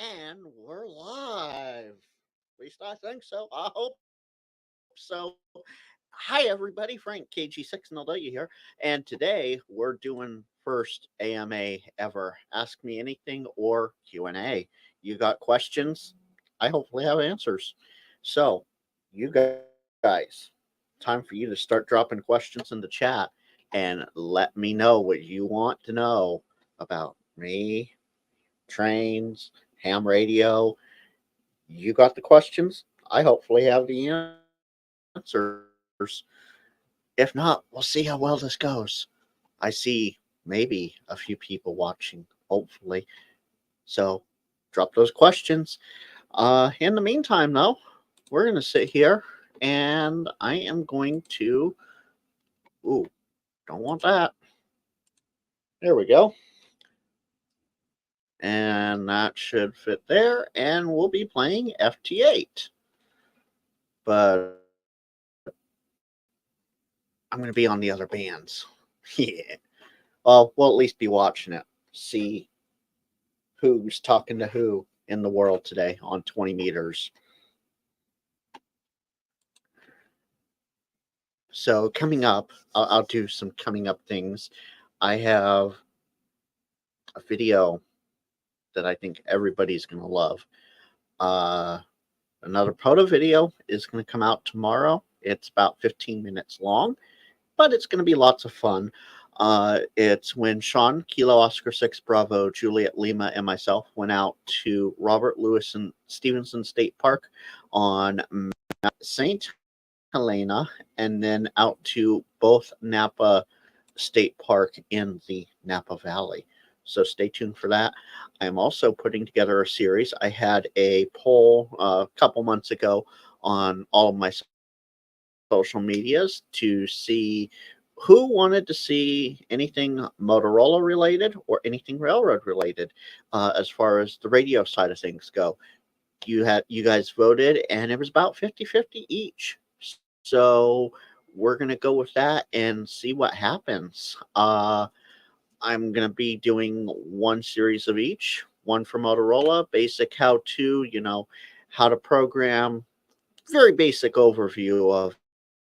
And we're live. At least I think so. I hope so. Hi, everybody. Frank KG6NLW here. And today we're doing first AMA ever. Ask Me Anything or Q&A. You got questions? I hopefully have answers. So, you guys, time for you to start dropping questions in the chat and let me know what you want to know about me, trains, ham radio. You got the questions? I hopefully have the answers. If not, we'll see how well this goes. I see maybe a few people watching, hopefully. So drop those questions. In the meantime, though, we're going to sit here and I am going to. Ooh, don't want that. There we go. And that should fit there. And we'll be playing FT8. But I'm going to be on the other bands. Yeah. Well, we'll at least be watching it. See who's talking to who in the world today on 20 meters. So coming up, I'll do some coming up things. I have a video that I think everybody's going to love. Another proto video is going to come out tomorrow. It's about 15 minutes long, but it's going to be lots of fun. It's when Sean, Kilo Oscar 6 Bravo, Juliet Lima, and myself went out to Robert Louis and Stevenson State Park on St. Helena and then out to both Napa State Park in the Napa Valley. So stay tuned for that. I'm also putting together a series. I had a poll a couple months ago on all of my social medias to see who wanted to see anything Motorola related or anything railroad related as far as the radio side of things go. You guys voted and it was about 50-50 each. So we're going to go with that and see what happens. I'm going to be doing one series of each, one for Motorola, basic how to, how to program, very basic overview of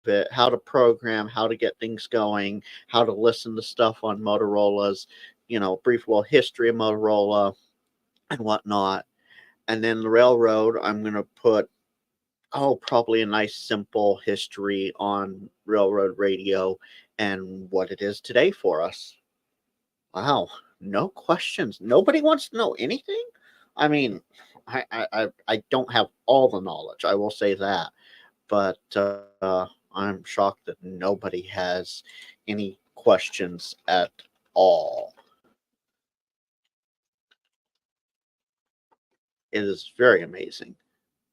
it, how to program, how to get things going, how to listen to stuff on Motorola's, brief little history of Motorola and whatnot. And then the railroad, I'm going to put, probably a nice simple history on railroad radio and what it is today for us. Wow, no questions. Nobody wants to know anything? I mean, I don't have all the knowledge, I will say that. But I'm shocked that nobody has any questions at all. It is very amazing.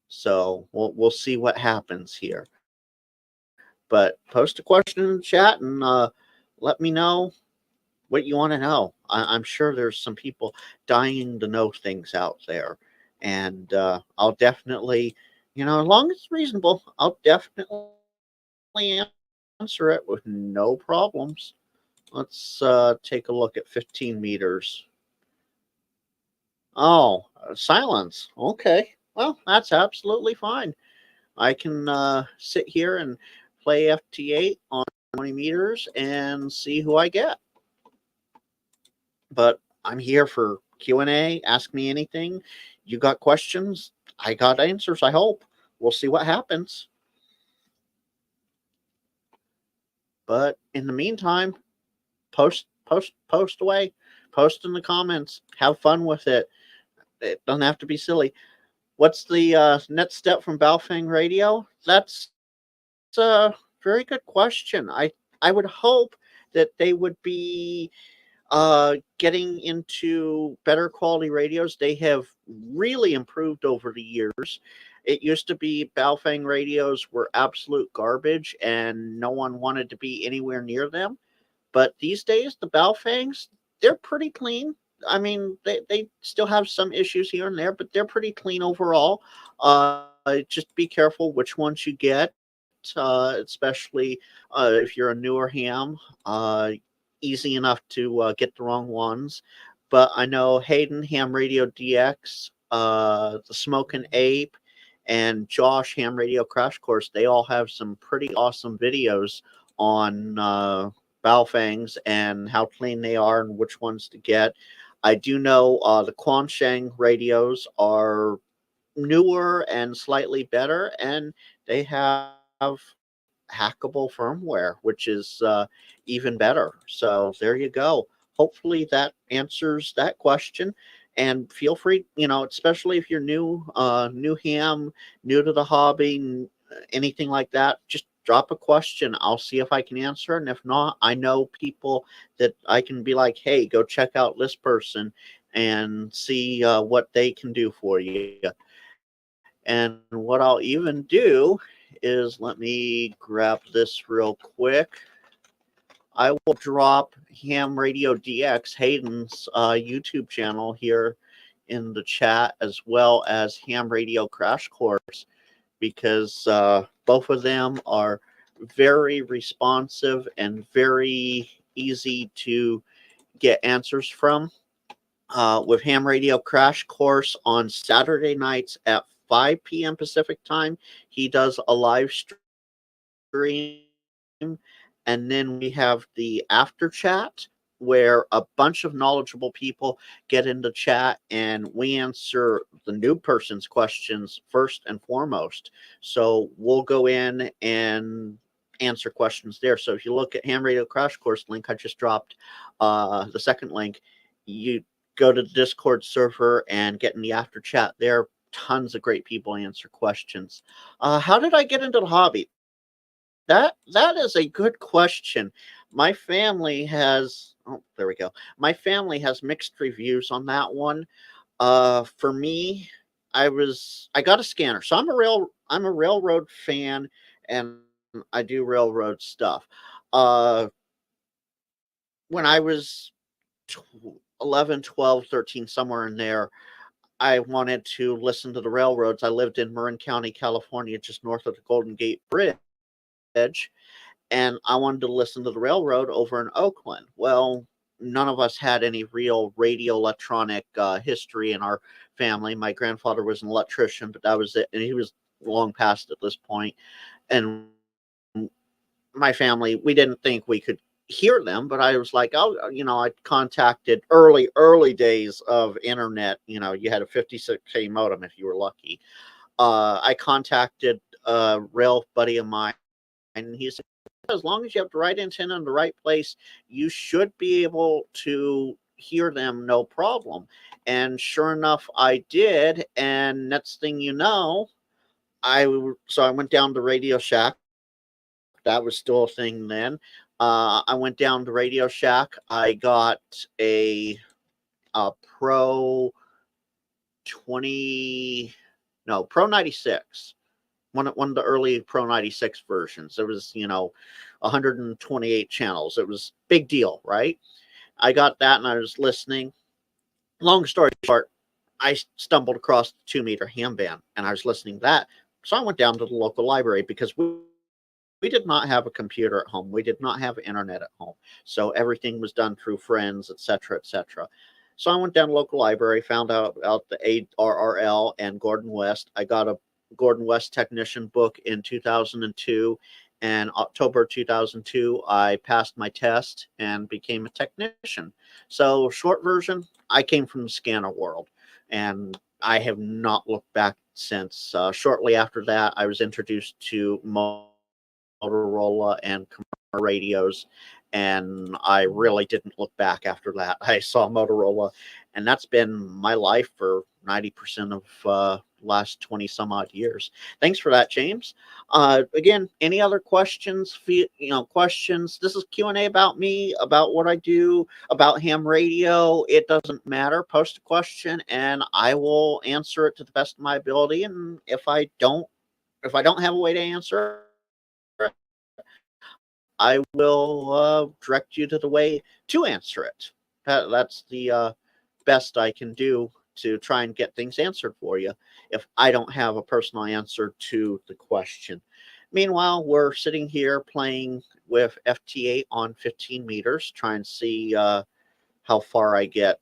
So we'll see what happens here. But post a question in the chat and let me know what you want to know. I'm sure there's some people dying to know things out there. And I'll definitely, as long as it's reasonable, I'll definitely answer it with no problems. Let's take a look at 15 meters. Oh, silence. Okay. Well, that's absolutely fine. I can sit here and play FT8 on 20 meters and see who I get. But I'm here for Q&A. Ask me anything. You got questions? I got answers, I hope. We'll see what happens. But in the meantime, post away. Post in the comments. Have fun with it. It doesn't have to be silly. What's the next step from Baofeng Radio? That's a very good question. I would hope that they would be getting into better quality radios. They have really improved over the years. It used to be Baofeng radios were absolute garbage and no one wanted to be anywhere near them. But these days, the Baofengs, they're pretty clean. I mean, they still have some issues here and there, but they're pretty clean overall. Just be careful which ones you get, especially if you're a newer ham. Easy enough to get the wrong ones. But I know Hayden Ham Radio DX the Smoking Ape, and Josh Ham Radio Crash Course. They all have some pretty awesome videos on Baofangs and how clean they are and which ones to get. I do know the Quansheng radios are newer and slightly better, and they have hackable firmware, which is even better. So there you go. Hopefully that answers that question. And feel free, especially if you're new ham, new to the hobby, anything like that, just drop a question. I'll see if I can answer. And if not, I know people that I can be like, hey, go check out this person and see what they can do for you. And what I'll even do is let me grab this real quick. I will drop Ham Radio DX, Hayden's YouTube channel here in the chat, as well as Ham Radio Crash Course, because both of them are very responsive and very easy to get answers from. With Ham Radio Crash Course on Saturday nights at 5 p.m. Pacific time, he does a live stream. And then we have the after chat where a bunch of knowledgeable people get into chat and we answer the new person's questions first and foremost. So we'll go in and answer questions there. So if you look at Ham Radio Crash Course link, I just dropped the second link. You go to the Discord server and get in the after chat there. Tons of great people answer questions. How did I get into the hobby? That is a good question. My family has there we go. My family has mixed reviews on that one. For me, I got a scanner. So I'm a railroad fan and I do railroad stuff. When I was 11, 12, 13, somewhere in there, I wanted to listen to the railroads. I lived in Marin County, California, just north of the Golden Gate Bridge, and I wanted to listen to the railroad over in Oakland. Well, none of us had any real radio electronic history in our family. My grandfather was an electrician, but that was it, and he was long past at this point. And my family, we didn't think we could hear them, but I was like, oh, I contacted early days of internet. You had a 56K modem if you were lucky. I contacted a rail buddy of mine, and he said, as long as you have the right antenna in the right place, you should be able to hear them no problem. And sure enough, I did. And next thing you know, I went down to Radio Shack. That was still a thing then. I went down to Radio Shack. I got a Pro 96. One of the early Pro 96 versions. There was, 128 channels. It was big deal, right? I got that and I was listening. Long story short, I stumbled across the 2-meter ham band and I was listening to that. So I went down to the local library because we did not have a computer at home. We did not have internet at home. So everything was done through friends, etc., etc. So I went down to the local library, found out about the ARRL and Gordon West. I got a Gordon West technician book in 2002, and October 2002 I passed my test and became a technician. So short version, I came from the scanner world and I have not looked back since. Shortly after that, I was introduced to Motorola and radios, and I really didn't look back after that. I saw Motorola, and that's been my life for 90% of last 20 some odd years. Thanks for that, James. Again, any other questions? Questions. This is Q&A about me, about what I do, about ham radio. It doesn't matter. Post a question, and I will answer it to the best of my ability. And if I don't have a way to answer it, I will direct you to the way to answer it. That's the best I can do to try and get things answered for you if I don't have a personal answer to the question. Meanwhile, we're sitting here playing with FT8 on 15 meters, trying to see how far I get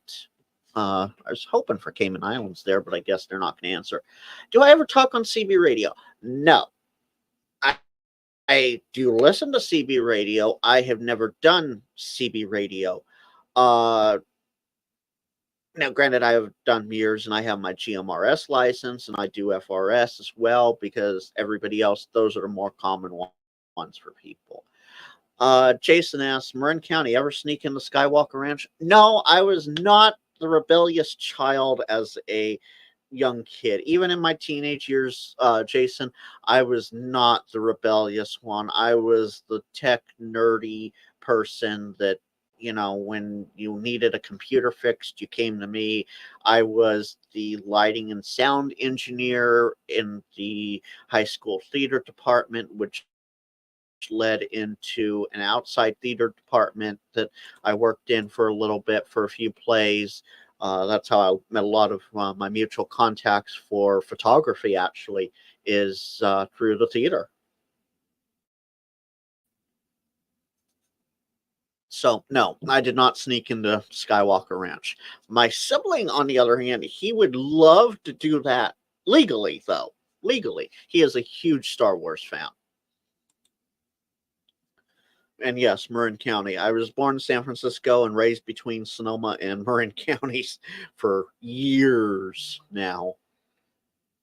I was hoping for Cayman Islands there, but I guess they're not going to answer. Do I ever talk on CB radio? No. I, I do listen to CB radio. I have never done CB radio. Uh, Now, granted, I have done mirrors and I have my GMRS license and I do FRS as well because everybody else, those are the more common ones for people. Jason asks, Marin County, ever sneak into Skywalker Ranch? No, I was not the rebellious child as a young kid. Even in my teenage years, Jason, I was not the rebellious one. I was the tech nerdy person that, when you needed a computer fixed, you came to me. I was the lighting and sound engineer in the high school theater department, which led into an outside theater department that I worked in for a little bit for a few plays. That's how I met a lot of my mutual contacts for photography, actually, is through the theater. So, no, I did not sneak into Skywalker Ranch. My sibling, on the other hand, he would love to do that legally, though. Legally. He is a huge Star Wars fan. And yes, Marin County. I was born in San Francisco and raised between Sonoma and Marin counties for years now.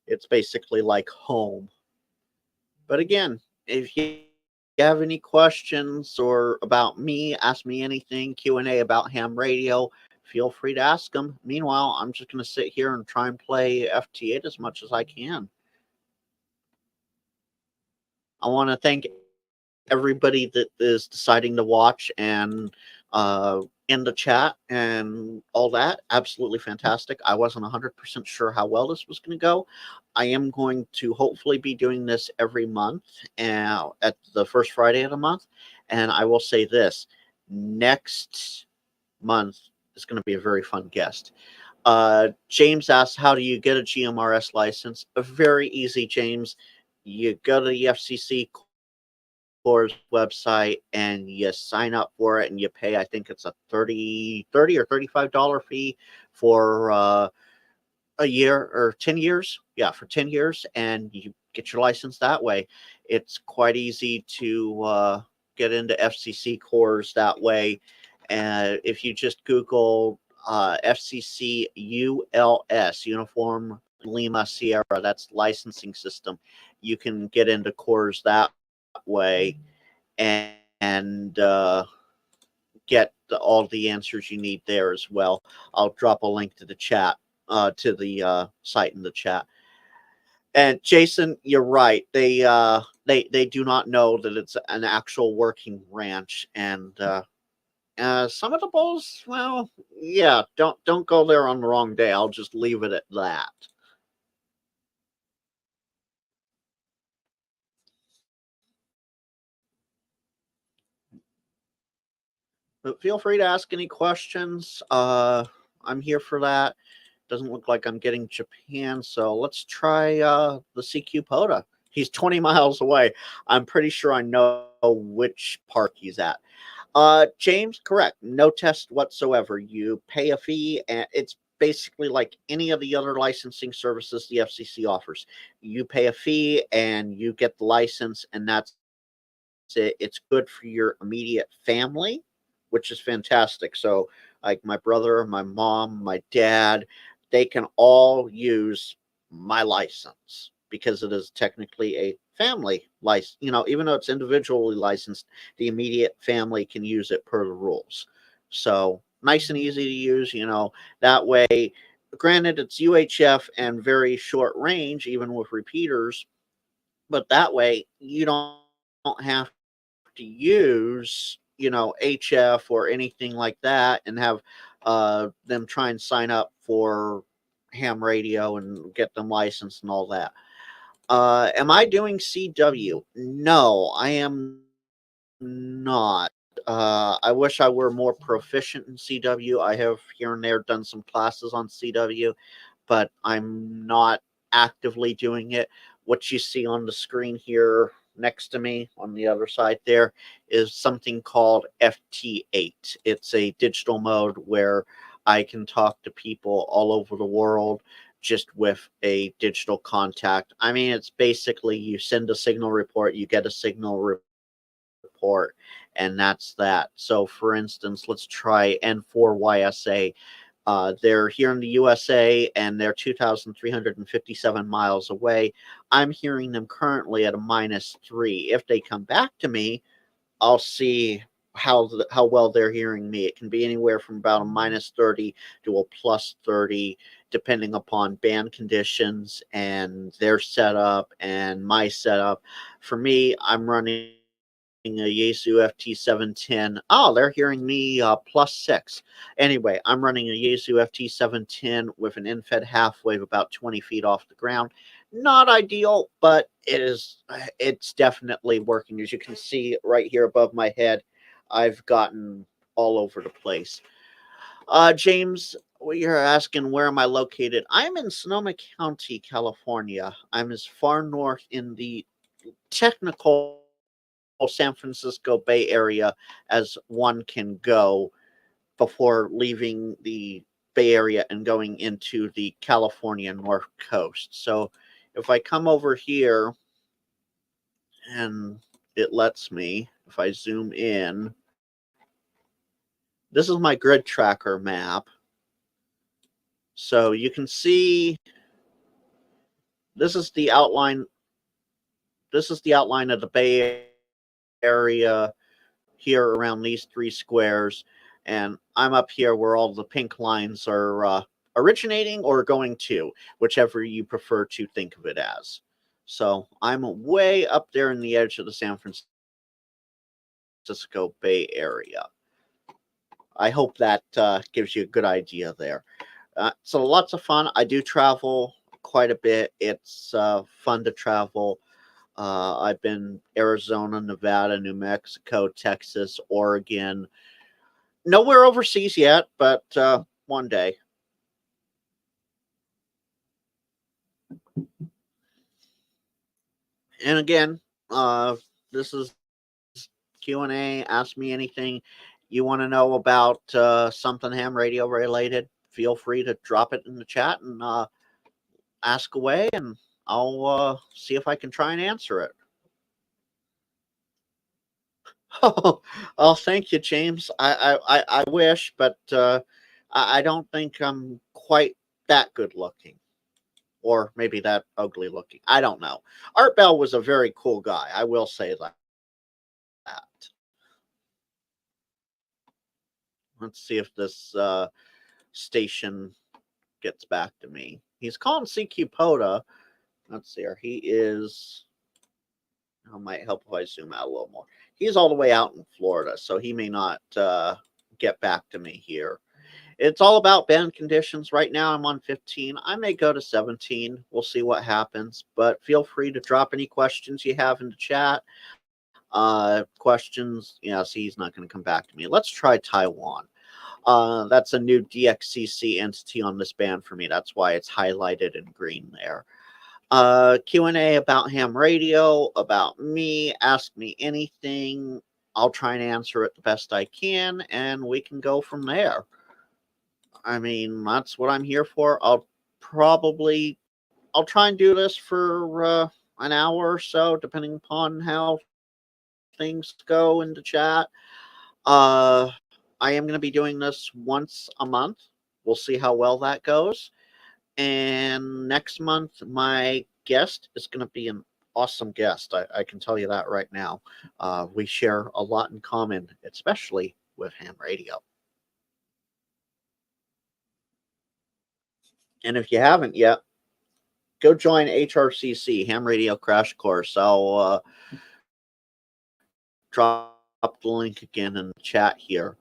It's basically like home. But again, if you have any questions or about me, ask me anything, Q&A about ham radio, feel free to ask them. Meanwhile, I'm just going to sit here and try and play FT8 as much as I can. I want to thank everybody that is deciding to watch and in the chat and all that. Absolutely fantastic. I wasn't 100% sure how well this was going to go. I am going to hopefully be doing this every month at the first Friday of the month. And I will say this, next month is going to be a very fun guest. James asks, how do you get a GMRS license? Very easy, James. You go to the FCC Corps website and you sign up for it and you pay, I think it's a 30 or $35 fee for a year or 10 years. Yeah, for 10 years, and you get your license that way. It's quite easy to get into FCC Corps that way. And if you just Google FCC ULS, Uniform Lima Sierra, that's licensing system, you can get into Corps that way and get all the answers you need there as well. I'll drop a link to the chat, to the site in the chat. And Jason, you're right. They do not know that it's an actual working ranch, and some of the bulls, well, yeah, don't go there on the wrong day. I'll just leave it at that. But feel free to ask any questions. I'm here for that. Doesn't look like I'm getting Japan, so let's try the CQ POTA. He's 20 miles away. I'm pretty sure I know which park he's at. James, correct. No test whatsoever. You pay a fee, and it's basically like any of the other licensing services the FCC offers. You pay a fee and you get the license, and that's it. It's good for your immediate family, which is fantastic. So, like my brother, my mom, my dad, they can all use my license because it is technically a family license. Even though it's individually licensed, the immediate family can use it per the rules. So, nice and easy to use, that way. Granted, it's UHF and very short range, even with repeaters, but that way you don't have to use, HF or anything like that and have them try and sign up for ham radio and get them licensed and all that. Am I doing CW? No, I am not. I wish I were more proficient in CW. I have here and there done some classes on CW, but I'm not actively doing it. What you see on the screen here next to me on the other side there is something called FT8. It's a digital mode where I can talk to people all over the world just with a digital contact. I mean, it's basically you send a signal report, you get a report, and that's that. So, for instance, let's try N4YSA. They're here in the USA and they're 2,357 miles away. I'm hearing them currently at a -3. If they come back to me, I'll see how well they're hearing me. It can be anywhere from about a -30 to a +30, depending upon band conditions and their setup and my setup. For me, I'm running a Yaesu FT710. Oh, they're hearing me +6. Anyway, I'm running a Yaesu FT710 with an in-fed half wave about 20 feet off the ground. Not ideal, but it's definitely working. As you can see right here above my head, I've gotten all over the place. James, you're asking where am I located? I'm in Sonoma County, California. I'm as far north in the technical San Francisco Bay Area as one can go before leaving the Bay Area and going into the California North Coast. So if I come over here and it lets me, if I zoom in, this is my grid tracker map. So you can see this is the outline. This is the outline of the Bay Area here around these 3 squares. And I'm up here where all the pink lines are originating or going to, whichever you prefer to think of it as. So I'm way up there in the edge of the San Francisco Bay Area. I hope that gives you a good idea there. So lots of fun. I do travel quite a bit. It's fun to travel. I've been Arizona, Nevada, New Mexico, Texas, Oregon. Nowhere overseas yet, but one day. And again, this is Q&A. Ask me anything you want to know about something ham radio related. Feel free to drop it in the chat and ask away, and I'll see if I can try and answer it. Oh, thank you, James. I wish, but I don't think I'm quite that good looking. Or maybe that ugly looking. I don't know. Art Bell was a very cool guy. I will say that. Let's see if this station gets back to me. He's calling CQ Poda. Let's see here. He is. It might help if I zoom out a little more. He's all the way out in Florida, so he may not get back to me here. It's all about band conditions. Right now, I'm on 15. I may go to 17. We'll see what happens. But feel free to drop any questions you have in the chat. Questions. Yeah, see, he's not going to come back to me. Let's try Taiwan. That's a new DXCC entity on this band for me. That's why it's highlighted in green there. Q&A about ham radio, about me. Ask me anything. I'll try and answer it the best I can, and we can go from there. I mean, that's what I'm here for. I'll try and do this for an hour or so, depending upon how things go in the chat. I am going to be doing this once a month. We'll see how well that goes. And next month, my guest is going to be an awesome guest. I can tell you that right now. We share a lot in common, especially with ham radio. And if you haven't yet, go join HRCC, Ham Radio Crash Course. I'll drop the link again in the chat here.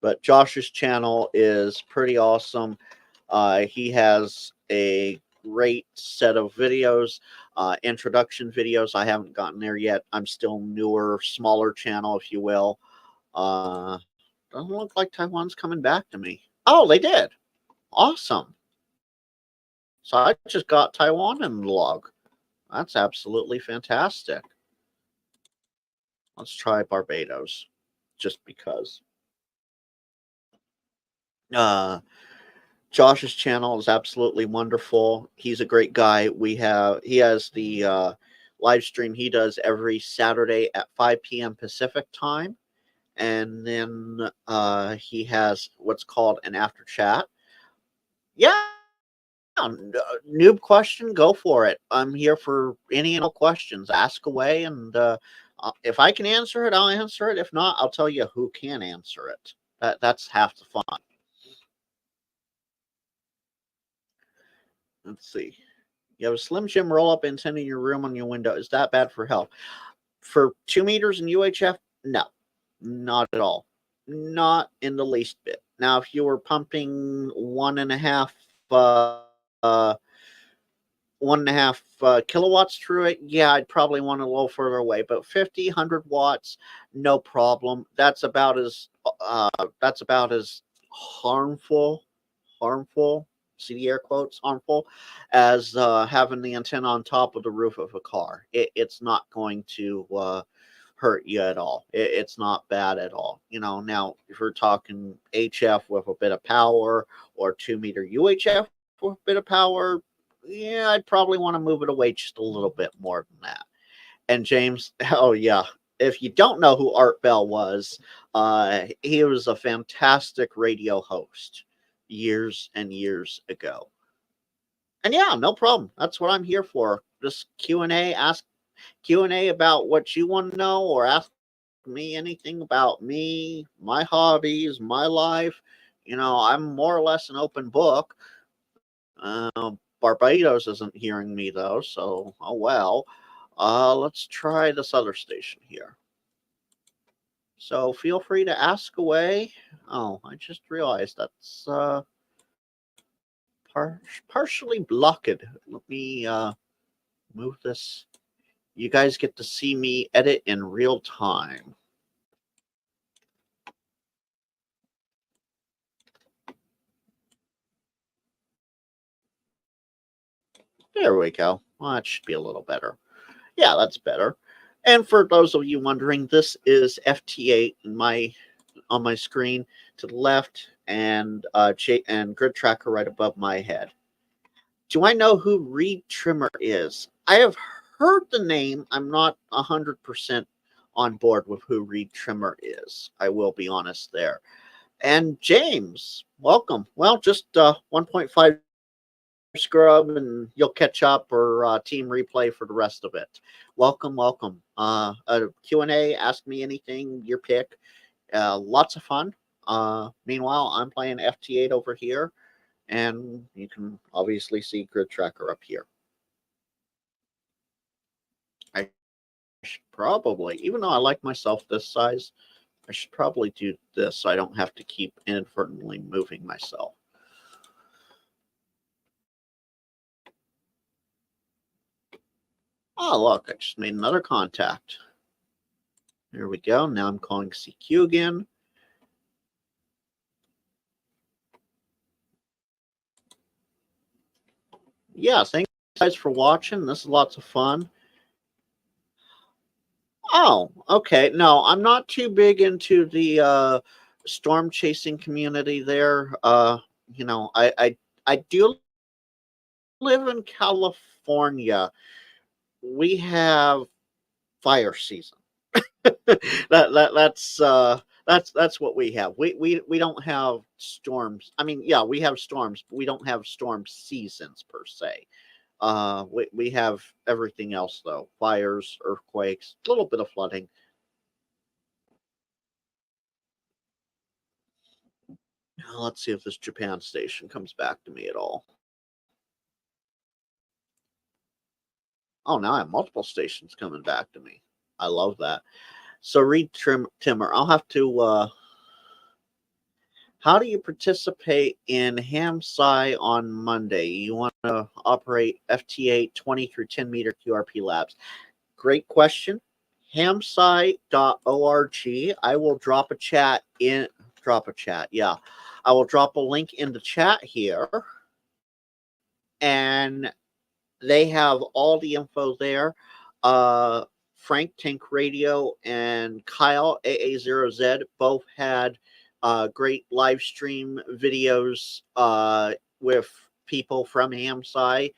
But Josh's channel is pretty awesome. He has a great set of videos, introduction videos. I haven't gotten there yet. I'm still newer, smaller channel, if you will. Doesn't look like Taiwan's coming back to me. Oh, they did. Awesome. So I just got Taiwan in the log. That's absolutely fantastic. Let's try Barbados, just because. Uh, Josh's channel is absolutely wonderful. He's a great guy. He has the live stream he does every Saturday at 5 p.m. Pacific time, and then he has what's called an after chat. Yeah, noob question, go for it. I'm here for any and all questions. Ask away, and if I can answer it, I'll answer it. If not, I'll tell you who can answer it. That's half the fun. Let's see. You have a Slim Jim roll up antenna in your room on your window. Is that bad for health? For 2 meters in UHF, no, not at all. Not in the least bit. Now, if you were pumping 1.5 uh, 1.5 kilowatts through it, yeah, I'd probably want it a little further away. But 50, 100 watts, no problem. That's about as harmful, see the air quotes, harmful, as having the antenna on top of the roof of a car. It's not going to hurt you at all. It's not bad at all. Now if we're talking HF with a bit of power, or 2-meter UHF with a bit of power, yeah, I'd probably want to move it away just a little bit more than that. And James, oh yeah, if you don't know who Art Bell was, he was a fantastic radio host years and years ago. And yeah, no problem. That's what I'm here for. Just Q&A, ask Q&A about what you want to know, or ask me anything about me, my hobbies, my life. I'm more or less an open book. Barbados isn't hearing me though, so oh well. Let's try this other station here. So feel free to ask away. Oh, I just realized that's partially blocked. Let me move this. You guys get to see me edit in real time. There we go. Well, that should be a little better. Yeah, that's better. And for those of you wondering, this is FT8 on my screen to the left, and Grid Tracker right above my head. Do I know who Reed Trimmer is? I have heard the name. I'm not 100% on board with who Reed Trimmer is. I will be honest there. And James, welcome. Well, just 1.5 scrub, and you'll catch up, or team replay for the rest of it. Welcome. A Q&A, ask me anything, your pick. Lots of fun. Meanwhile, I'm playing FT8 over here, and you can obviously see Grid Tracker up here. I should probably, even though I like myself this size, I should probably do this so I don't have to keep inadvertently moving myself. Oh, look, I just made another contact. There we go. Now I'm calling CQ again. Yeah, thanks guys for watching. This is lots of fun. Oh, okay. No, I'm not too big into the storm chasing community there. I do live in California. We have fire season. That's what we have. We don't have storms. I mean, yeah, we have storms, but we don't have storm seasons per se. We have everything else though: fires, earthquakes, a little bit of flooding. Now, let's see if this Japan station comes back to me at all. Oh, now I have multiple stations coming back to me. I love that. So Reed Timmer, I'll have to. How do you participate in HamSci on Monday? You want to operate FT8 20 through 10 meter QRP labs. Great question. Hamsci.org. I will drop a chat. Yeah. I will drop a link in the chat here. And they have all the info there. Frank Tank Radio and Kyle AA0Z both had great live stream videos with people from Hamsci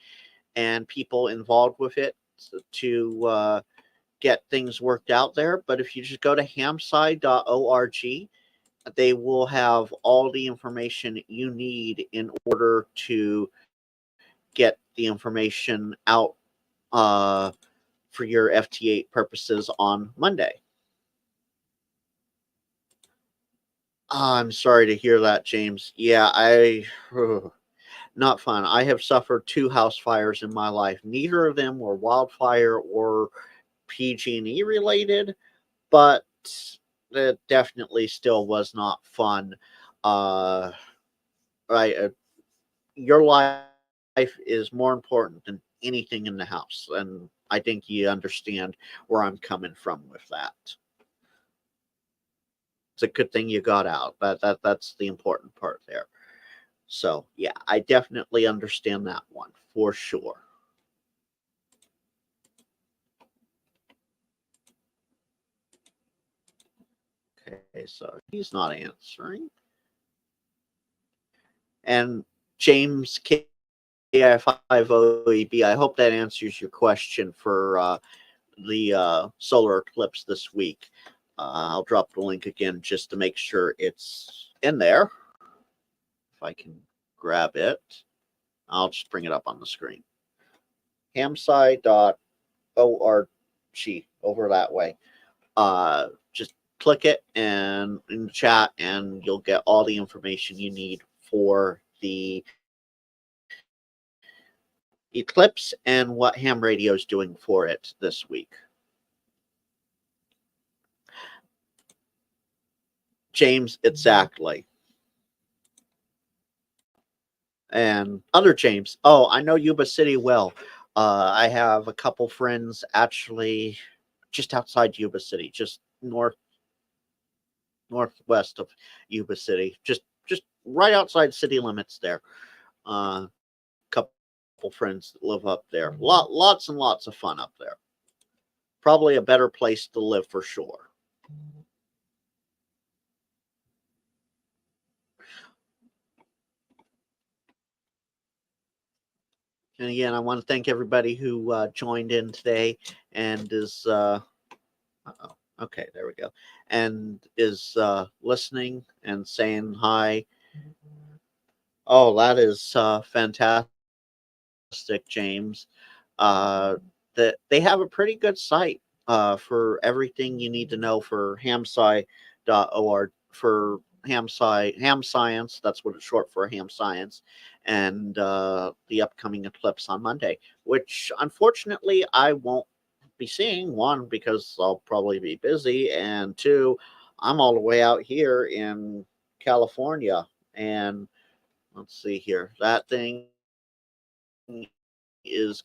and people involved with it to get things worked out there. But if you just go to hamsci.org, they will have all the information you need in order to get the information out for your FT8 purposes on Monday. I'm sorry to hear that, James. Yeah, not fun. I have suffered 2 house fires in my life. Neither of them were wildfire or PG&E related, but it definitely still was not fun. Right, your life is more important than anything in the house, and I think you understand where I'm coming from with that. It's a good thing you got out. That's the important part there. So yeah, I definitely understand that one for sure. Okay, so he's not answering. And James KI5OEB, I hope that answers your question for the solar eclipse this week. I'll drop the link again just to make sure it's in there. If I can grab it, I'll just bring it up on the screen. Hamsci.org over that way. Just click it and in the chat, and you'll get all the information you need for the eclipse and what ham radio is doing for it this week. James, exactly. And other James. Oh, I know Yuba City well. I have a couple friends actually just outside Yuba City, just northwest of Yuba City, just right outside city limits there. Couple friends that live up there. Lots and lots of fun up there. Probably a better place to live for sure. And again, I want to thank everybody who joined in today and is okay, there we go, and is listening and saying hi. Oh, that is fantastic, James. That they have a pretty good site for everything you need to know for hamsci.org for ham science. That's what it's short for, ham science, and the upcoming eclipse on Monday, which unfortunately I won't be seeing. One, because I'll probably be busy, and two, I'm all the way out here in California, and let's see here, that thing is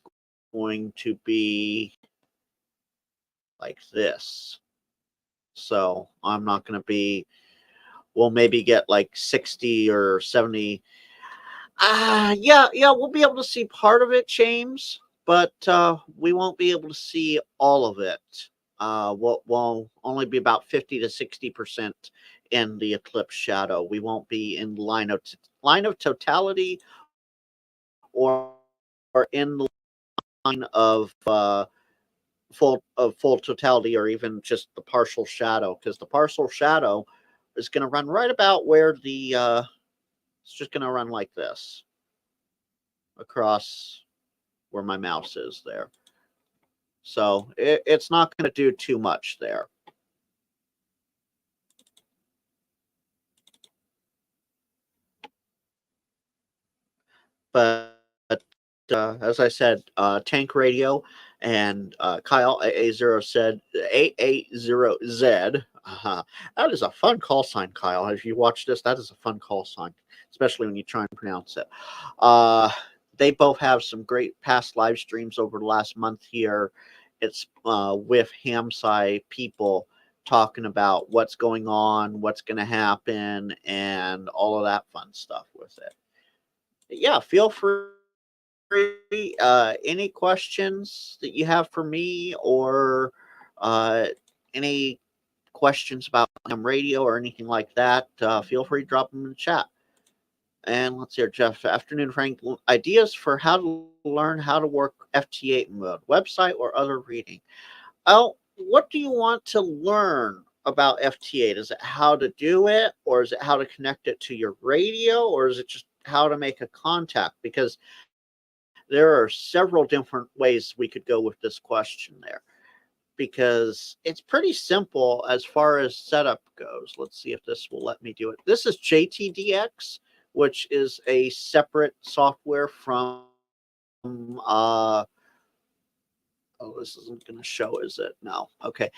going to be like this. So I'm not going to be, we'll maybe get like 60 or 70. Yeah, we'll be able to see part of it, James, but we won't be able to see all of it. We'll only be about 50 to 60% in the eclipse shadow. We won't be in line of totality or in the line of full totality, or even just the partial shadow, because the partial shadow is going to run right about where the it's just going to run like this across where my mouse is there. So it's not going to do too much there. But as I said, Tank Radio and Kyle AA0 said AA0Z. That is a fun call sign, Kyle. If you watch this, that is a fun call sign, especially when you try and pronounce it. They both have some great past live streams over the last month here. It's with Hamsci people talking about what's going on, what's going to happen, and all of that fun stuff with it. Yeah, feel free. Any questions that you have for me or Uh, any questions about radio or anything like that, feel free to drop them in the chat. And let's hear Jeff. Afternoon, Frank. Ideas for how to learn how to work FT8 mode, website or other reading. Oh, what do you want to learn about FT8? Is it how to do it, or is it how to connect it to your radio, or is it just how to make a contact? Because there are several different ways we could go with this question there, because it's pretty simple as far as setup goes. Let's see if this will let me do it. This is JTDX, which is a separate software from oh, this isn't going to show, is it? No. Okay.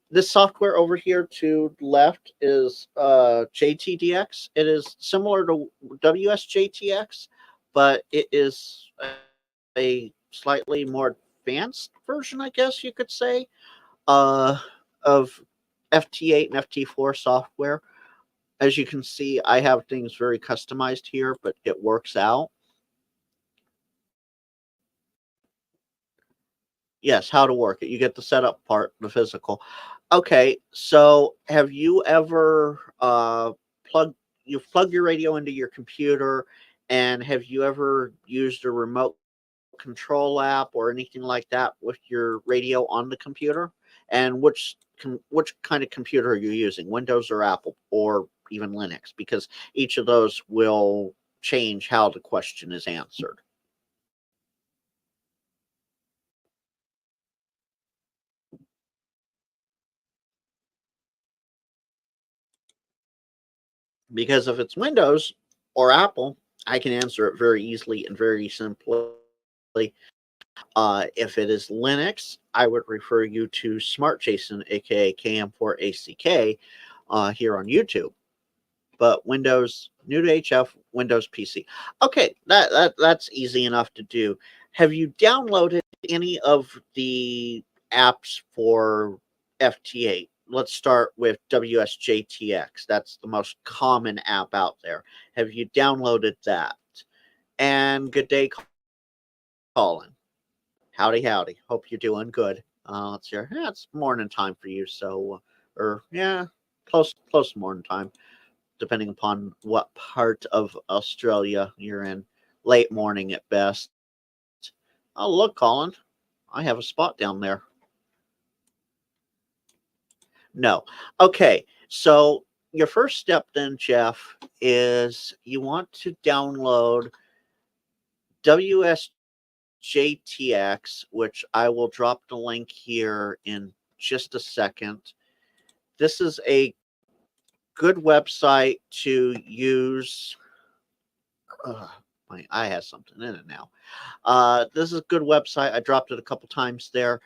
This software over here to the left is JTDX. It is similar to WSJTX, but it is a slightly more advanced version, I guess you could say, of FT8 and FT4 software. As you can see, I have things very customized here, but it works out. Yes, how to work it. You get the setup part, the physical. Okay, so have you ever you've plugged your radio into your computer, and have you ever used a remote control app or anything like that with your radio on the computer? And which kind of computer are you using, Windows or Apple or even Linux? Because each of those will change how the question is answered. Because if it's Windows or Apple, I can answer it very easily and very simply. If it is Linux, I would refer you to Smart Jason, aka KM4ACK, here on YouTube. But Windows, new to HF, Windows PC. Okay, that's easy enough to do. Have you downloaded any of the apps for FT8? Let's start with WSJTX. That's the most common app out there. Have you downloaded that? And good day, Colin. Howdy, howdy. Hope you're doing good. Let's hear. Yeah, it's morning time for you. So, or yeah, close to morning time, depending upon what part of Australia you're in. Late morning at best. Oh, look, Colin. I have a spot down there. No. Okay. So your first step then, Jeff, is you want to download WSJTX, which I will drop the link here in just a second. This is a good website to use. My eye has something in it now. This is a good website. I dropped it a couple times there.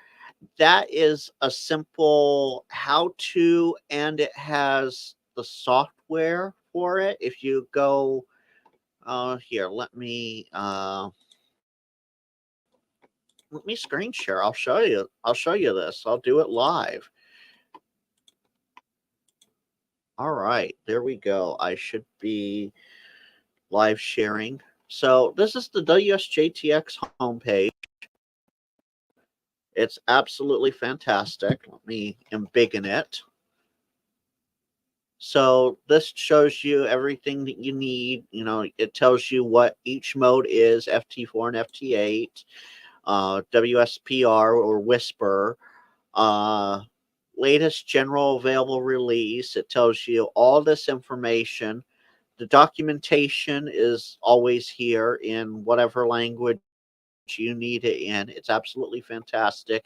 That is a simple how to, and it has the software for it. If you go here, let me screen share. I'll show you. I'll show you this. I'll do it live. All right, there we go. I should be live sharing. So this is the WSJTX homepage. It's absolutely fantastic. Let me embiggen it. So this shows you everything that you need. You know, it tells you what each mode is, FT4 and FT8, WSPR or Whisper, uh, latest general available release. It tells you all this information. The documentation is always here in whatever language you need it in. It's absolutely fantastic.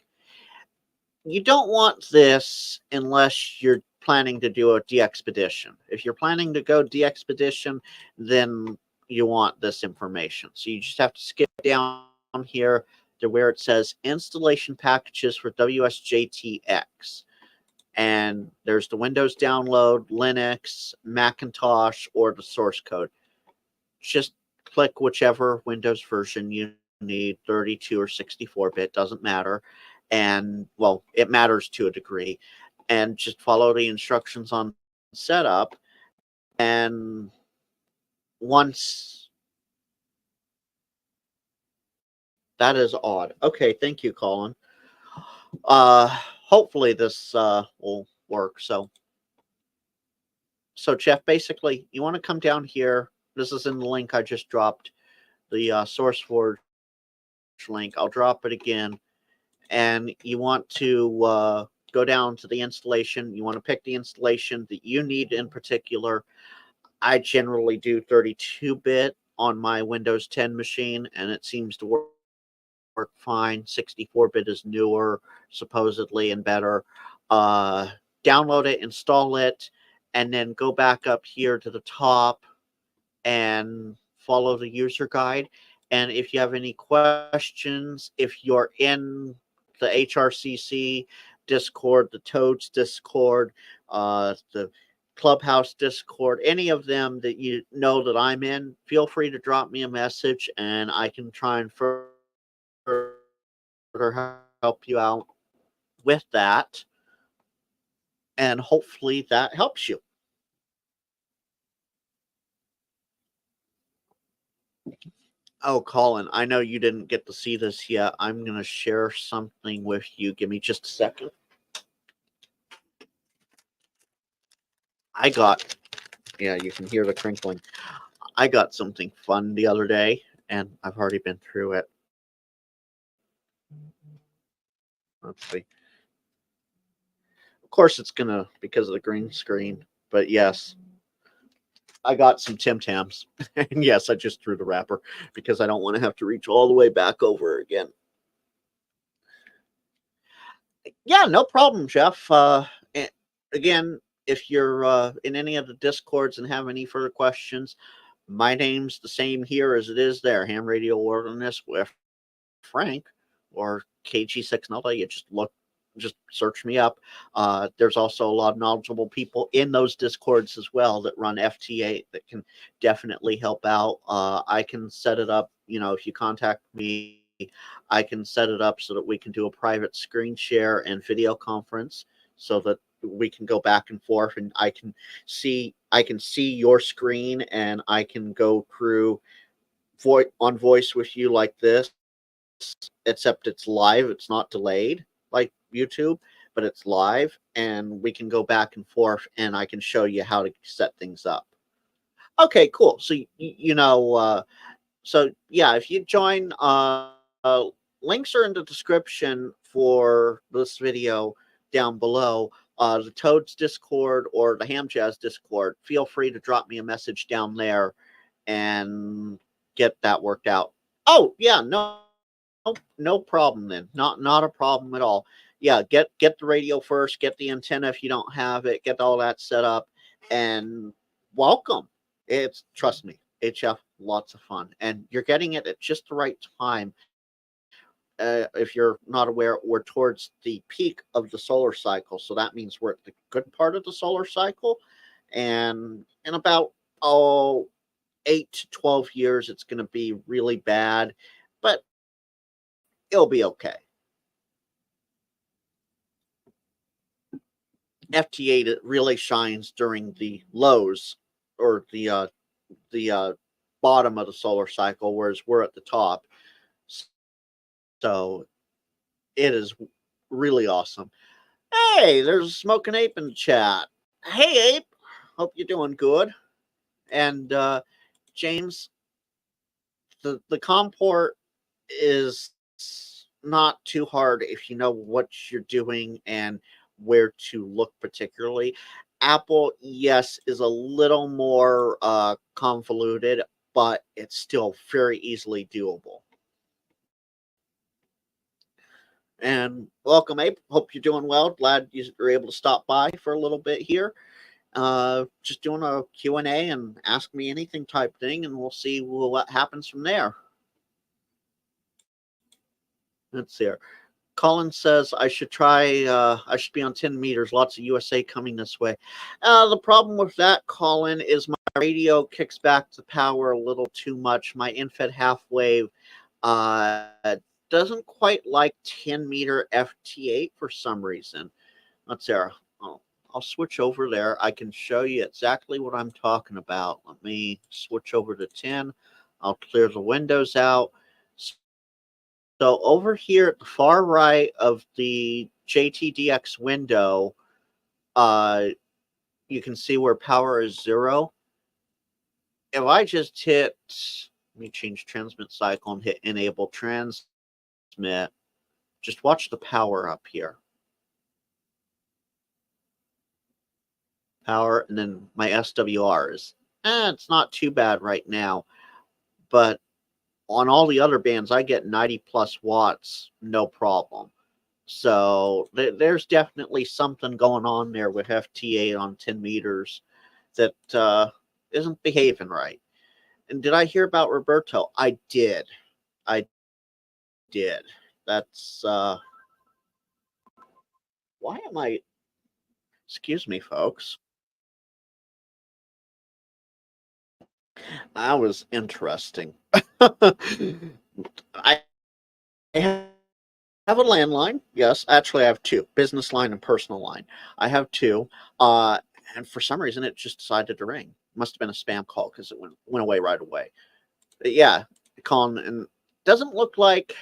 You don't want this unless you're planning to do a DXpedition. If you're planning to go DXpedition, then you want this information. So you just have to skip down here to where it says installation packages for WSJTX. And there's the Windows download, Linux, Macintosh, or the source code. Just click whichever Windows version you need, 32 or 64-bit, doesn't matter. And, well, it matters to a degree. And just follow the instructions on setup. And once that is odd. Okay, thank you, Colin. Uh, hopefully this will work. So Jeff, basically, you want to come down here. This is in the link I just dropped, the SourceForge link. I'll drop it again, and you want to go down to the installation. You want to pick the installation that you need in particular. I generally do 32-bit on my Windows 10 machine, and it seems to work fine. 64-bit is newer, supposedly, and better. Download it, install it, and then go back up here to the top and follow the user guide. And if you have any questions, if you're in the HRCC Discord, the Toads Discord, the Clubhouse Discord, any of them that you know that I'm in, feel free to drop me a message and I can try and further help you out with that. And hopefully that helps you. Oh, Colin, I know you didn't get to see this yet. I'm going to share something with you. Give me just a second. Yeah, you can hear the crinkling. I got something fun the other day, and I've already been through it. Let's see. Of course, it's going to, because of the green screen, but yes. I got some Tim Tams. And yes, I just threw the wrapper because I don't want to have to reach all the way back over again. Yeah, no problem, Jeff. Again, if you're in any of the Discords and have any further questions, my name's the same here as it is there. Ham Radio Wilderness with Frank or KG6 Nulta. You just search me up. There's also a lot of knowledgeable people in those Discords as well that run FT8 that can definitely help out. I can set it up, if you contact me, I can set it up so that we can do a private screen share and video conference so that we can go back and forth and I can see your screen and I can go through on voice with you like this, except it's live. It's not delayed like YouTube, but it's live and we can go back and forth and I can show you how to set things up. Okay, cool. So, so yeah, if you join, links are in the description for this video down below. The Toads Discord or the Ham Jazz Discord. Feel free to drop me a message down there and get that worked out. Oh yeah, no problem then. Not a problem at all. Yeah, get the radio first, get the antenna if you don't have it, get all that set up, and welcome. Trust me, HF, lots of fun, and you're getting it at just the right time. If you're not aware, we're towards the peak of the solar cycle, so that means we're at the good part of the solar cycle, and in about 8 to 12 years, it's going to be really bad, but it'll be okay. FT8 it really shines during the lows or the bottom of the solar cycle, whereas we're at the top. So it is really awesome. Hey, there's a Smoking Ape in the chat. Hey, Ape. Hope you're doing good. And James, the COM port is not too hard if you know what you're doing and where to look particularly. Apple, yes, is a little more convoluted, but it's still very easily doable. And welcome, Abe. Hope you're doing well. Glad you were able to stop by for a little bit here. Just doing a Q&A and ask me anything type thing, and we'll see what happens from there. Let's see here. Colin says I should try. I should be on 10 meters. Lots of USA coming this way. The problem with that, Colin, is my radio kicks back to power a little too much. My infed half wave doesn't quite like 10-meter FT8 for some reason. Let's see. I'll switch over there. I can show you exactly what I'm talking about. Let me switch over to 10. I'll clear the windows out. So over here at the far right of the JTDX window, uh, you can see where power is 0. If I just hit, let me change transmit cycle and hit enable transmit, just watch the power up here. Power, and then my SWRs. It's not too bad right now, but on all the other bands, I get 90 plus watts, no problem. So there's definitely something going on there with FT8 on 10 meters that isn't behaving right. And did I hear about Roberto? I did. I did. That's why am I? Excuse me, folks. That was interesting. I have a landline. Yes, actually, I have two: business line and personal line. I have two. Uh, and for some reason, it just decided to ring. Must have been a spam call because it went away right away. But yeah, calling and doesn't look like.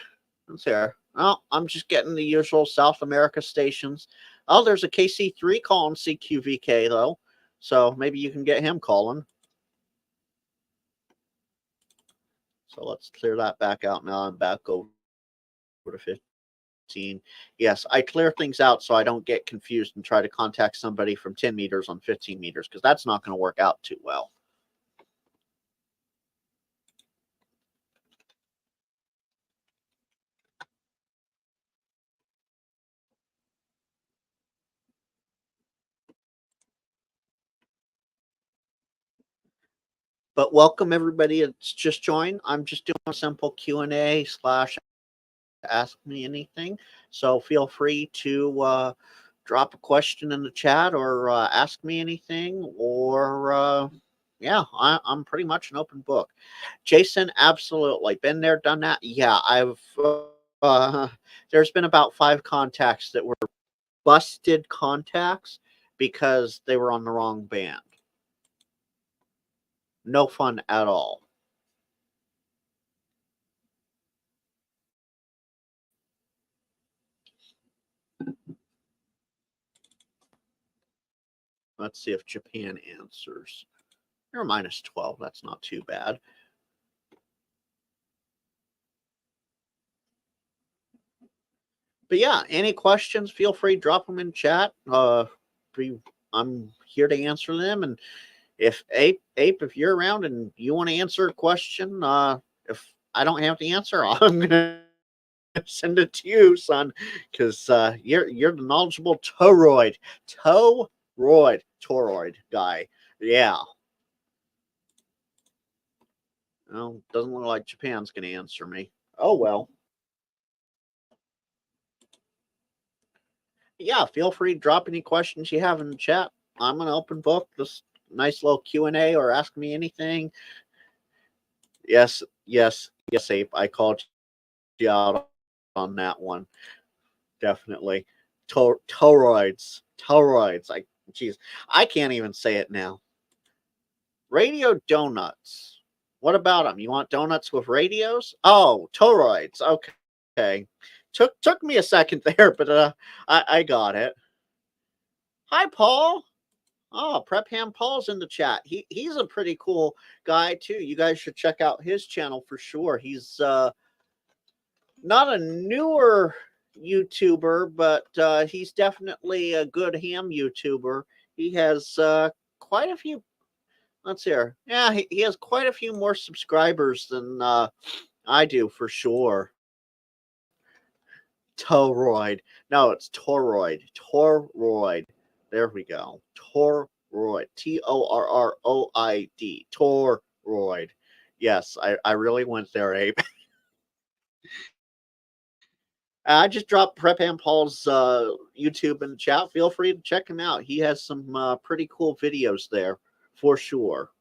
Let's see here. Oh, I'm just getting the usual South America stations. Oh, there's a KC3 calling CQVK though, so maybe you can get him calling. So let's clear that back out now. I'm back over to 15. Yes, I clear things out so I don't get confused and try to contact somebody from 10 meters on 15 meters because that's not going to work out too well. But welcome everybody. It's just joined. I'm just doing a simple Q&A / ask me anything. So feel free to drop a question in the chat or ask me anything. Or yeah, I'm pretty much an open book. Jason, absolutely been there, done that. Yeah, I've. There's been about 5 contacts that were busted contacts because they were on the wrong band. No fun at all. Let's see if Japan answers. You're minus 12. That's not too bad. But yeah, any questions, feel free, drop them in chat. I'm here to answer them. And if Ape, if you're around and you want to answer a question, if I don't have the answer, I'm gonna send it to you, son, because you're the knowledgeable toroid guy. Yeah. Well, doesn't look like Japan's gonna answer me. Oh well. Yeah, feel free to drop any questions you have in the chat. I'm an open book. This nice little Q&A or ask me anything. Yes, Ape. I called you out on that one. Definitely. Toroids. I can't even say it now. Radio donuts. What about them? You want donuts with radios? Oh, toroids. Okay. Took me a second there, but I got it. Hi, Paul. Oh, Prep Ham Paul's in the chat. He's a pretty cool guy too. You guys should check out his channel for sure. He's not a newer YouTuber, but he's definitely a good ham YouTuber. He has quite a few. Let's hear. Yeah, he has quite a few more subscribers than I do for sure. Toroid. No, it's Toroid. Toroid. There we go. Toroid. Torroid. Toroid. Yes, I really went there, Abe. I just dropped Prep and Paul's YouTube in the chat. Feel free to check him out. He has some pretty cool videos there for sure.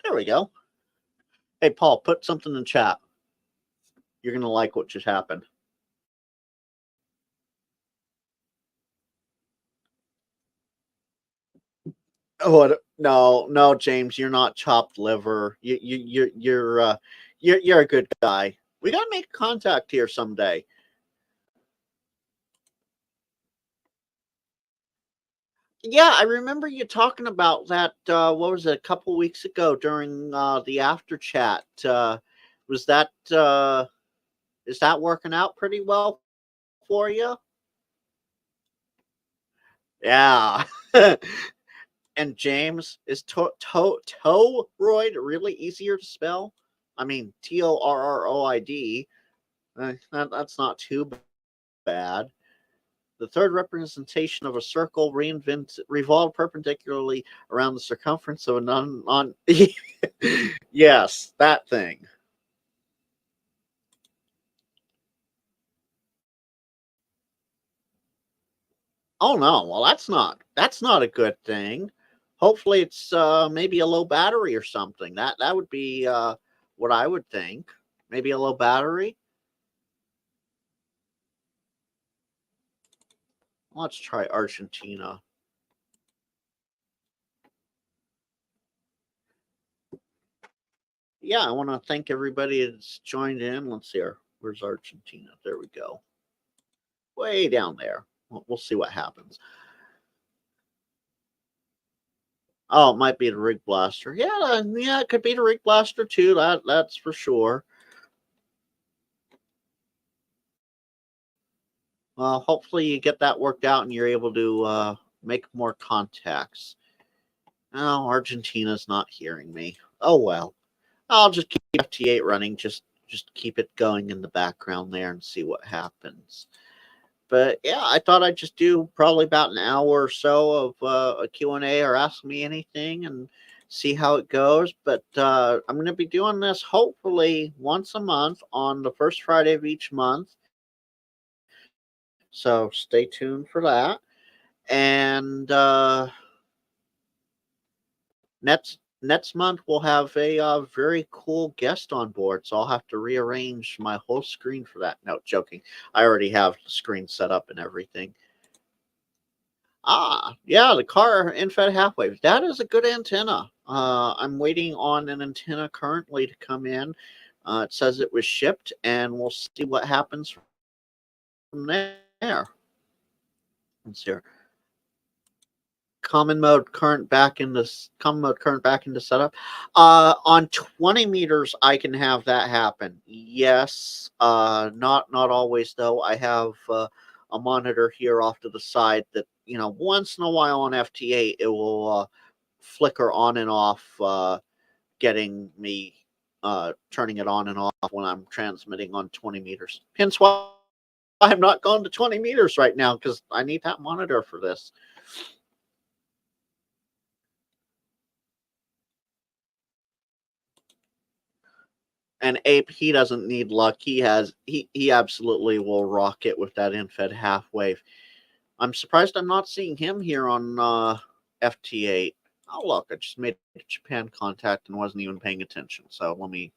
There we go. Hey, Paul, put something in chat. You're going to like what just happened. What? No, no, James, you're not chopped liver. You're a good guy. We gotta make contact here someday. Yeah, I remember you talking about that. What was it? A couple weeks ago during the after chat. Was that is that working out pretty well for you? Yeah. And James, is toroid really easier to spell? I mean, Torroid. That's not too bad. The third representation of a circle revolved perpendicularly around the circumference of a non. Yes, that thing. Oh no, well that's not a good thing. Hopefully it's maybe a low battery or something. That would be what I would think. Maybe a low battery. Let's try Argentina. Yeah, I want to thank everybody that's joined in. Let's see here. Where's Argentina? There we go. Way down there. We'll see what happens. Oh, it might be the Rig Blaster. Yeah, yeah, it could be the Rig Blaster too. That's for sure. Well, hopefully you get that worked out and you're able to make more contacts. Oh, Argentina's not hearing me. Oh well. I'll just keep FT8 running. Just keep it going in the background there and see what happens. But yeah, I thought I'd just do probably about an hour or so of a Q&A or ask me anything and see how it goes. But I'm going to be doing this hopefully once a month on the first Friday of each month. So stay tuned for that. And next month we'll have a very cool guest on board. So I'll have to rearrange my whole screen for that. No, joking. I already have the screen set up and everything. Ah, yeah, the car infrared half wave. That is a good antenna. I'm waiting on an antenna currently to come in. It says it was shipped, and we'll see what happens from there. Let's see here. Common mode current back into setup. On 20 meters, I can have that happen. Yes, not always though. I have a monitor here off to the side that once in a while on FT8 it will flicker on and off, getting me turning it on and off when I'm transmitting on 20 meters. Hence why I'm not going to 20 meters right now because I need that monitor for this. And Ape, he doesn't need luck. He absolutely will rock it with that infed half wave. I'm surprised I'm not seeing him here on FT8. Oh look, I just made a Japan contact and wasn't even paying attention. So let me.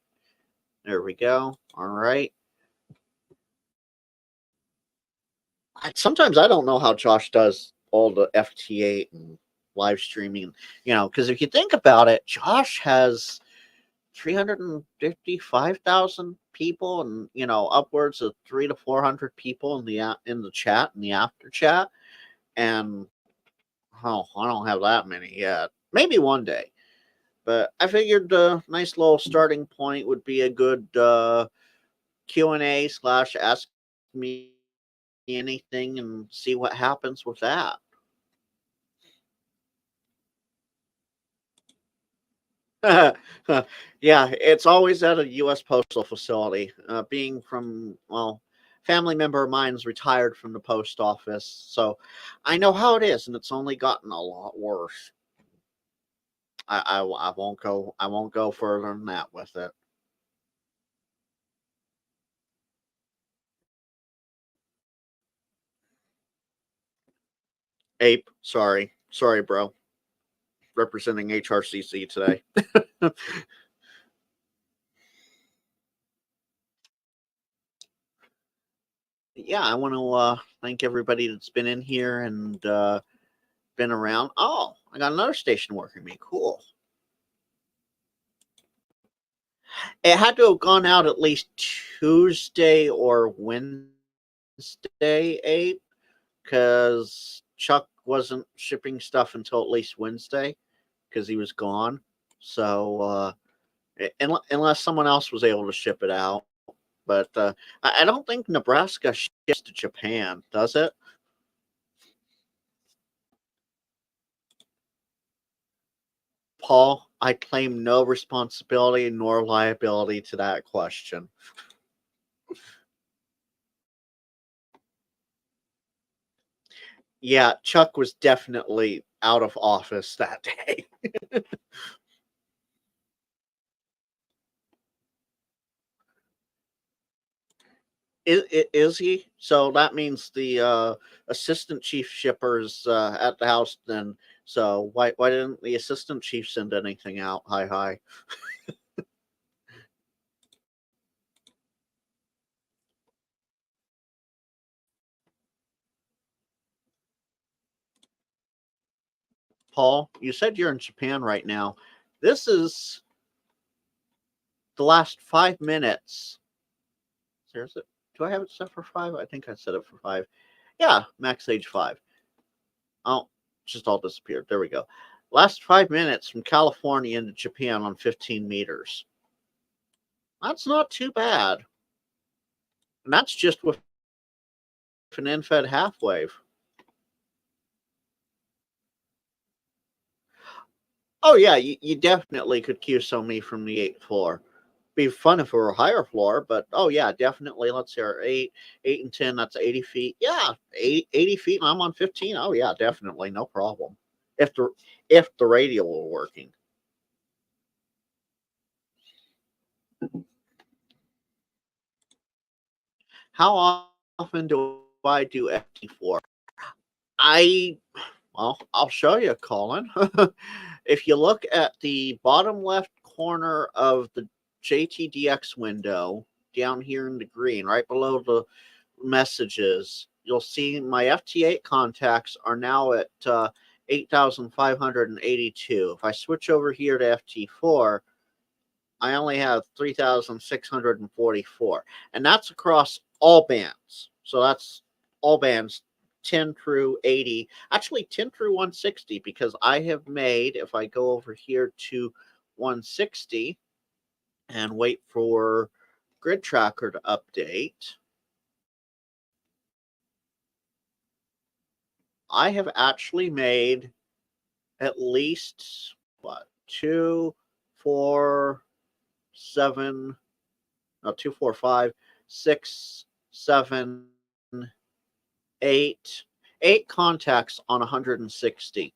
There we go. All right. Sometimes I don't know how Josh does all the FT8 and live streaming. Because if you think about it, Josh has 355,000 people and upwards of 3 to 400 people in the chat, in the after chat. And oh, I don't have that many yet. Maybe one day. But I figured a nice little starting point would be a good Q&A / ask me anything and see what happens with that. Yeah, it's always at a U.S. postal facility. Being from, well, family member of mine's retired from the post office, so I know how it is, and it's only gotten a lot worse. I won't go. I won't go further than that with it. Ape, sorry, bro. Representing HRCC today. Yeah, I want to thank everybody that's been in here and been around. Oh, I got another station working me. Cool. It had to have gone out at least Tuesday or Wednesday, Abe, because Chuck wasn't shipping stuff until at least Wednesday because he was gone. So unless someone else was able to ship it out, but I don't think Nebraska ships to Japan, does it? Paul, I claim no responsibility nor liability to that question. Yeah, Chuck was definitely out of office that day. Is he? So that means the assistant chief shippers at the house then. So why didn't the assistant chief send anything out? Hi hi. Paul, you said you're in Japan right now. This is the last 5 minutes. Seriously? Do I have it set for 5? I think I set it for 5. Yeah, max age 5. Oh, just all disappeared. There we go. Last 5 minutes from California into Japan on 15 meters. That's not too bad. And that's just with an end-fed half wave. Oh yeah, you definitely could QSO me from the 8th floor. Be fun if it were a higher floor, but oh yeah, definitely. Let's hear 8 and 10. That's 80 feet. Yeah, 80 feet, and I'm on 15. Oh yeah, definitely, no problem. If the radio were working. How often do I do FT4? I I'll show you, Colin. If you look at the bottom left corner of the JTDX window down here in the green, right below the messages, you'll see my FT8 contacts are now at 8,582. If I switch over here to FT4, I only have 3,644. And that's across all bands. So that's all bands 10 through 80, actually 10 through 160, because I have made, if I go over here to 160 and wait for Grid Tracker to update, I have actually made at least what, 2, 4, 7, no, 2, 4, 5, 6, 7, 8 contacts on 160,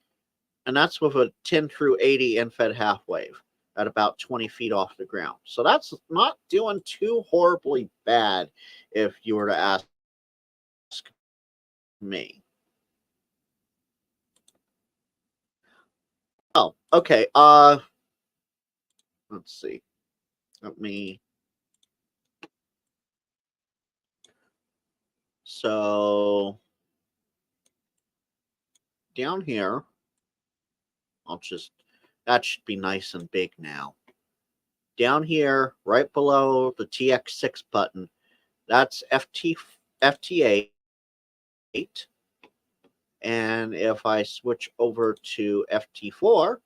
and that's with a 10 through 80 end-fed half wave at about 20 feet off the ground. So that's not doing too horribly bad if you were to ask me. Oh, okay. Let's see. Let me. So down here, I'll just. That should be nice and big now. Down here, right below the TX6 button, that's FT8. And if I switch over to FT4,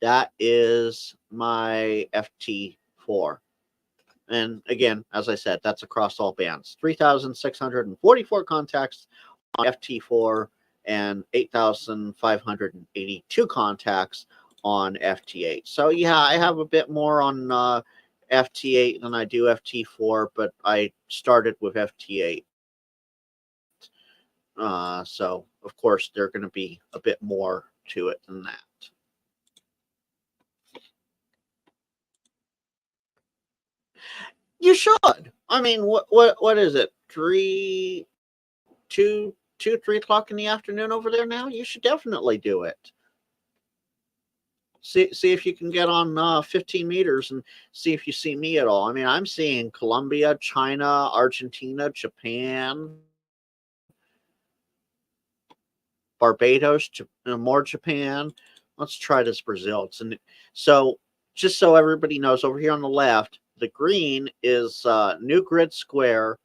that is my FT4. And again, as I said, that's across all bands. 3,644 contacts on FT4 and 8,582 contacts on FT8. So yeah, I have a bit more on FT8 than I do FT4, but I started with FT8. So of course, they're going to be a bit more to it than that. You should. I mean, what is it? 3 o'clock in the afternoon over there now? You should definitely do it. See if you can get on 15 meters and see if you see me at all. I mean, I'm seeing Colombia, China, Argentina, Japan. Barbados, more Japan. Let's try this Brazil. So just so everybody knows, over here on the left, the green is new grid square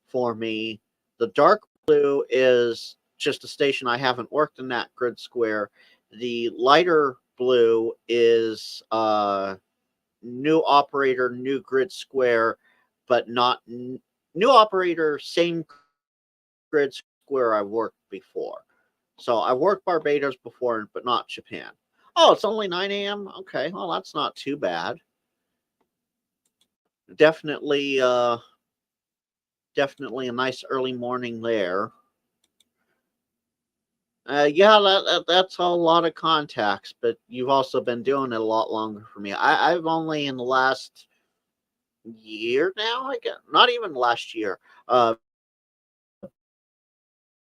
for me. The dark blue is just a station I haven't worked in that grid square. The lighter blue is new operator, new grid square, but not new operator, same grid square I worked before. So I worked Barbados before, but not Japan. Oh, it's only 9 a.m. Okay, well that's not too bad. Definitely, definitely a nice early morning there. Yeah, that's a lot of contacts, but you've also been doing it a lot longer for me. I've only in the last year now, I guess, not even last year,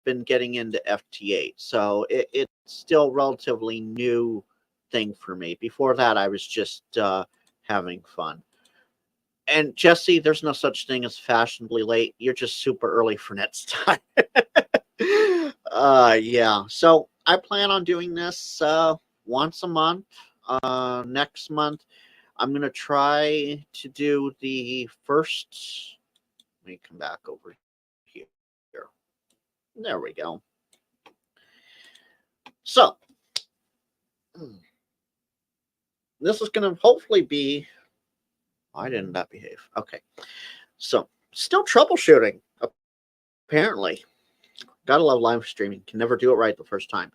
been getting into FT8, so it's still relatively new thing for me. Before that, I was just having fun. And Jesse, there's no such thing as fashionably late. You're just super early for next time. Yeah. So I plan on doing this once a month. Next month, I'm gonna try to do the first. Let me come back over here. There we go. So this is gonna hopefully be. Why didn't that behave? Okay. So still troubleshooting. Apparently, gotta love live streaming. Can never do it right the first time.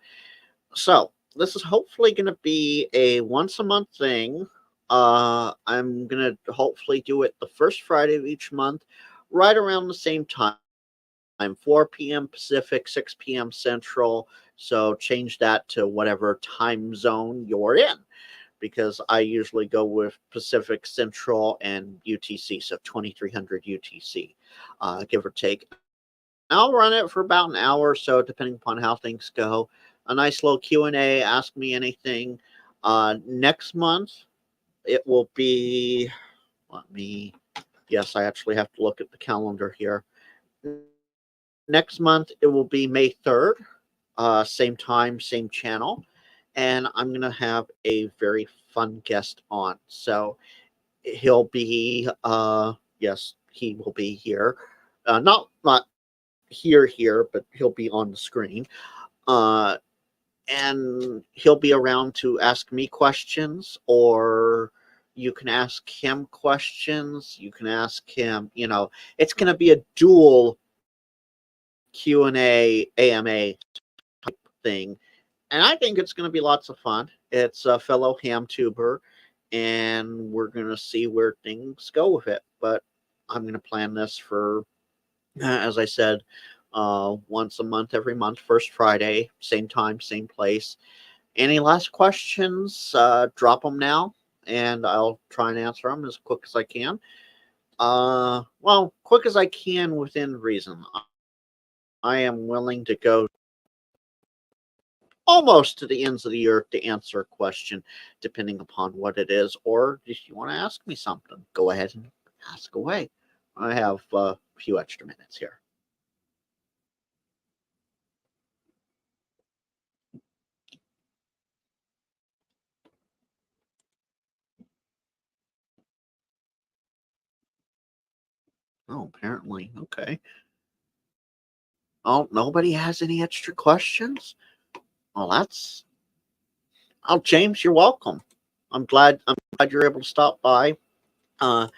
So this is hopefully going to be a once a month thing. I'm going to hopefully do it the first Friday of each month, right around the same time, 4 p.m. Pacific, 6 p.m. Central. So change that to whatever time zone you're in, because I usually go with Pacific, Central, and UTC, so 2300 UTC, give or take. I'll run it for about an hour or so, depending upon how things go. A nice little Q&A, ask me anything. Next month, it will be, yes, I actually have to look at the calendar here. Next month, it will be May 3rd, same time, same channel. And I'm going to have a very fun guest on. So he'll be, yes, he will be here. Not here, but he'll be on the screen. And he'll be around to ask me questions, or you can ask him questions. You can ask him, it's going to be a dual Q&A, AMA type thing. And I think it's going to be lots of fun. It's a fellow ham tuber, and we're going to see where things go with it. But I'm going to plan this for, as I said, once a month, every month, first Friday, same time, same place. Any last questions? Drop them now, and I'll try and answer them as quick as I can. Well, quick as I can within reason. I am willing to go almost to the ends of the earth to answer a question, depending upon what it is. Or if you want to ask me something, go ahead and ask away. I have a few extra minutes here. Oh, apparently. Okay. Oh, nobody has any extra questions? Well, that's. Oh, James, you're welcome. I'm glad you're able to stop by. So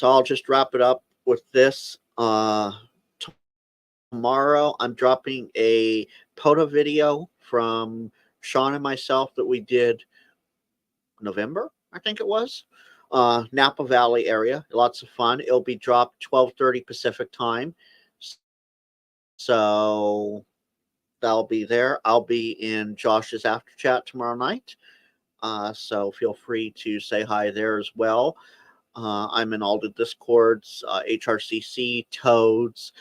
I'll just wrap it up with this. Tomorrow I'm dropping a POTA video from Sean and myself that we did November, I think it was. Napa Valley area. Lots of fun. It'll be dropped 12:30 Pacific time. So that'll be there. I'll be in Josh's after chat tomorrow night. So feel free to say hi there as well. I'm in all the Discords, HRCC, Toads,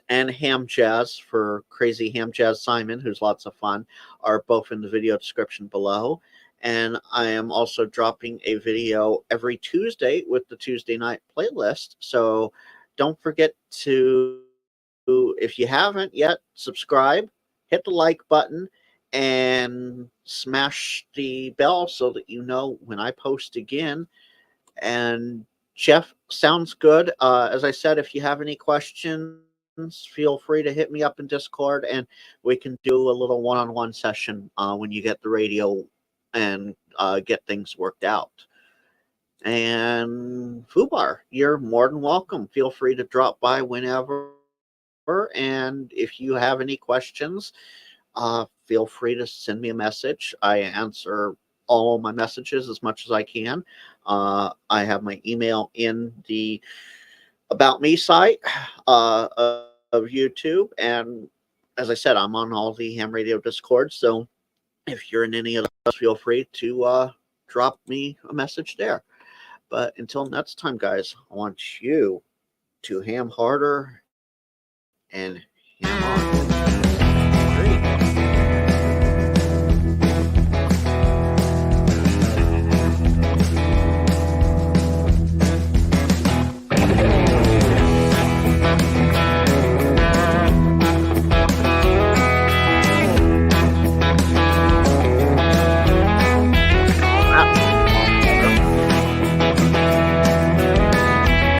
and Ham Jazz for Crazy Ham Jazz Simon, who's lots of fun, are both in the video description below. And I am also dropping a video every Tuesday with the Tuesday night playlist. So don't forget to, if you haven't yet, subscribe, hit the like button and smash the bell so that you know when I post again. And Jeff, sounds good. As I said, if you have any questions, feel free to hit me up in Discord, and we can do a little one-on-one session when you get the radio and get things worked out. And Fubar, you're more than welcome. Feel free to drop by whenever. And if you have any questions, feel free to send me a message. I answer all my messages as much as I can. I have my email in the About Me site of YouTube. And as I said, I'm on all the Ham Radio Discord. So if you're in any of those, feel free to drop me a message there. But until next time, guys, I want you to ham harder and ham on.